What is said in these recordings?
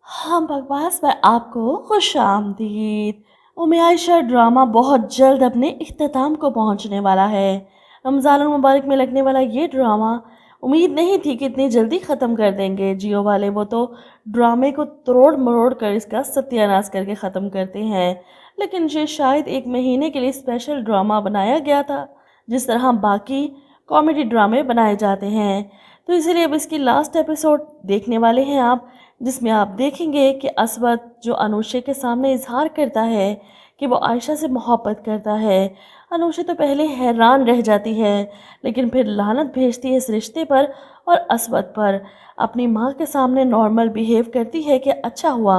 हम बकवास में आपको खुश आमदीद। उम्मे आयशा ड्रामा बहुत जल्द अपने इख्तिताम को पहुंचने वाला है। रमज़ान मुबारक में लगने वाला ये ड्रामा उम्मीद नहीं थी कि इतनी जल्दी ख़त्म कर देंगे जियो वाले। वो तो ड्रामे को तोड़ मरोड़ कर इसका सत्यानाश करके ख़त्म करते हैं, लेकिन ये शायद एक महीने के लिए स्पेशल ड्रामा बनाया गया था, जिस तरह बाकी कॉमेडी ड्रामे बनाए जाते हैं। तो इसीलिए अब इसकी लास्ट एपिसोड देखने वाले हैं आप, जिसमें आप देखेंगे कि असवद जो अनुषा के सामने इजहार करता है कि वो आयशा से मोहब्बत करता है। अनुषा तो पहले हैरान रह जाती है, लेकिन फिर लानत भेजती है इस रिश्ते पर और असवद पर। अपनी माँ के सामने नॉर्मल बिहेव करती है कि अच्छा हुआ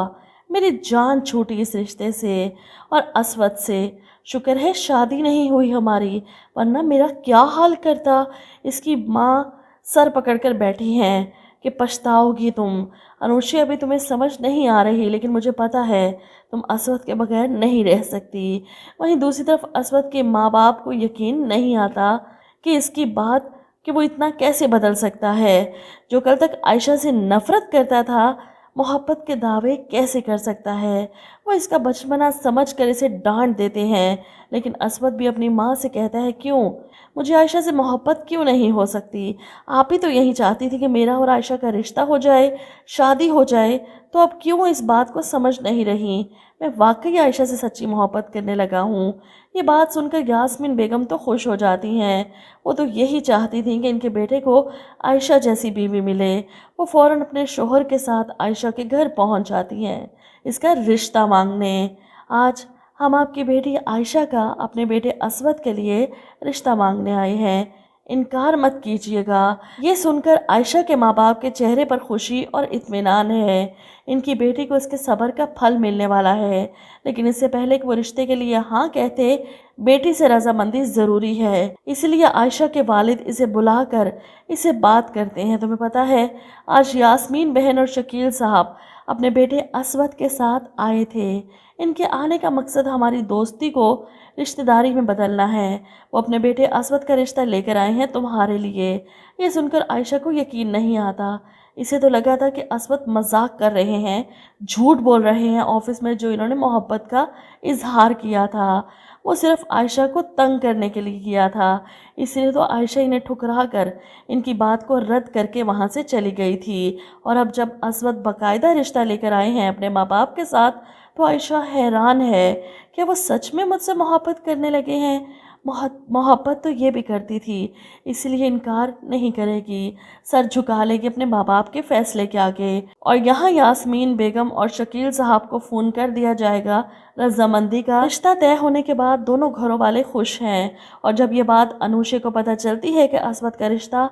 मेरी जान छूटी इस रिश्ते से और असवद से। शुक्र है शादी नहीं हुई हमारी, वरना मेरा क्या हाल करता। इसकी माँ सर पकड़कर बैठी हैं कि पछताओगी तुम अनुषा, अभी तुम्हें समझ नहीं आ रही, लेकिन मुझे पता है तुम असवद के बगैर नहीं रह सकती। वहीं दूसरी तरफ असवद के माँ बाप को यकीन नहीं आता कि इसकी बात कि वो इतना कैसे बदल सकता है। जो कल तक आयशा से नफ़रत करता था, मोहब्बत के दावे कैसे कर सकता है। वो इसका बचपना समझ कर इसे डांट देते हैं, लेकिन असवद भी अपनी माँ से कहता है क्यों मुझे आयशा से मोहब्बत क्यों नहीं हो सकती। आप ही तो यही चाहती थी कि मेरा और आयशा का रिश्ता हो जाए, शादी हो जाए, तो अब क्यों इस बात को समझ नहीं रही। मैं वाकई आयशा से सच्ची मोहब्बत करने लगा हूँ। ये बात सुनकर यास्मीन बेगम तो खुश हो जाती हैं। वो तो यही चाहती थी कि इनके बेटे को आयशा जैसी बीवी मिले। वो फ़ौरन अपने शोहर के साथ आयशा के घर पहुँच जाती हैं इसका रिश्ता मांगने। आज हम आपकी बेटी आयशा का अपने बेटे असवद के लिए रिश्ता मांगने आए हैं, इनकार मत कीजिएगा। ये सुनकर आयशा के माँ बाप के चेहरे पर खुशी और इत्मीनान है। इनकी बेटी को इसके सब्र का फल मिलने वाला है, लेकिन इससे पहले कि वो रिश्ते के लिए हाँ कहते, बेटी से रजामंदी ज़रूरी है। इसलिए आयशा के वालिद इसे बुलाकर इसे बात करते हैं। तुम्हें पता है आज यास्मीन बहन और शकील साहब अपने बेटे असवद के साथ आए थे। इनके आने का मकसद हमारी दोस्ती को रिश्तेदारी में बदलना है। वो अपने बेटे असवद का रिश्ता लेकर आए हैं तुम्हारे लिए। ये सुनकर आयशा को यकीन नहीं आता। इसे तो लगा था कि असवद मजाक कर रहे हैं, झूठ बोल रहे हैं। ऑफिस में जो इन्होंने मोहब्बत का इजहार किया था वो सिर्फ आयशा को तंग करने के लिए किया था। इसलिए तो आयशा इन्हें ठुकरा कर इनकी बात को रद्द करके वहाँ से चली गई थी। और अब जब असवद बाकायदा रिश्ता लेकर आए हैं अपने माँ बाप के साथ, तो आयशा हैरान है कि वो सच में मुझसे मोहब्बत करने लगे हैं। मोहब्बत तो ये भी करती थी, इसलिए इनकार नहीं करेगी, सर झुका लेगी अपने माँ बाप के फैसले के आगे। और यहाँ यास्मीन बेगम और शकील साहब को फ़ोन कर दिया जाएगा रजामंदी का। रिश्ता तय होने के बाद दोनों घरों वाले खुश हैं। और जब ये बात अनुषा को पता चलती है कि असवद का रिश्ता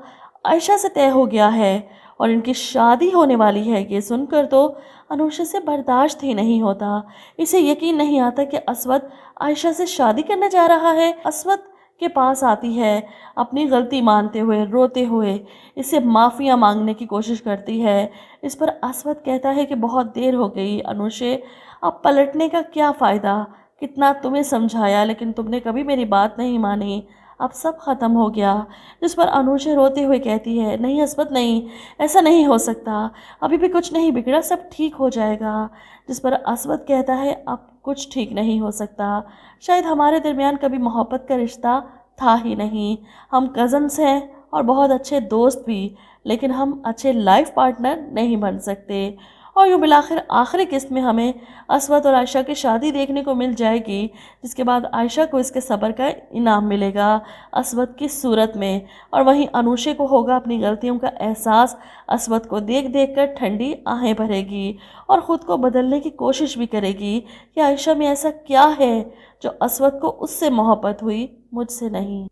आयशा से तय हो गया है और इनकी शादी होने वाली है, ये सुनकर तो अनुषा से बर्दाश्त ही नहीं होता। इसे यकीन नहीं आता कि असवद आयशा से शादी करने जा रहा है। असवद के पास आती है अपनी गलती मानते हुए, रोते हुए इससे माफ़िया मांगने की कोशिश करती है। इस पर असवद कहता है कि बहुत देर हो गई अनुषा, अब पलटने का क्या फ़ायदा। कितना तुम्हें समझाया, लेकिन तुमने कभी मेरी बात नहीं मानी। अब सब ख़त्म हो गया। जिस पर अनुषा रोते हुए कहती है नहीं असवद नहीं, ऐसा नहीं हो सकता, अभी भी कुछ नहीं बिगड़ा, सब ठीक हो जाएगा। जिस पर असवद कहता है अब कुछ ठीक नहीं हो सकता, शायद हमारे दरमियान कभी मोहब्बत का रिश्ता था ही नहीं। हम कज़न्स हैं और बहुत अच्छे दोस्त भी, लेकिन हम अच्छे लाइफ पार्टनर नहीं बन सकते। और यूँ बिलाखिर आखिरी किस्त में हमें असवद और आयशा की शादी देखने को मिल जाएगी, जिसके बाद आयशा को इसके सब्र का इनाम मिलेगा असवद की सूरत में। और वहीं अनुषा को होगा अपनी गलतियों का एहसास। असवद को देख देख कर ठंडी आहें भरेगी और ख़ुद को बदलने की कोशिश भी करेगी कि आयशा में ऐसा क्या है जो असवद को उससे मोहब्बत हुई, मुझसे नहीं।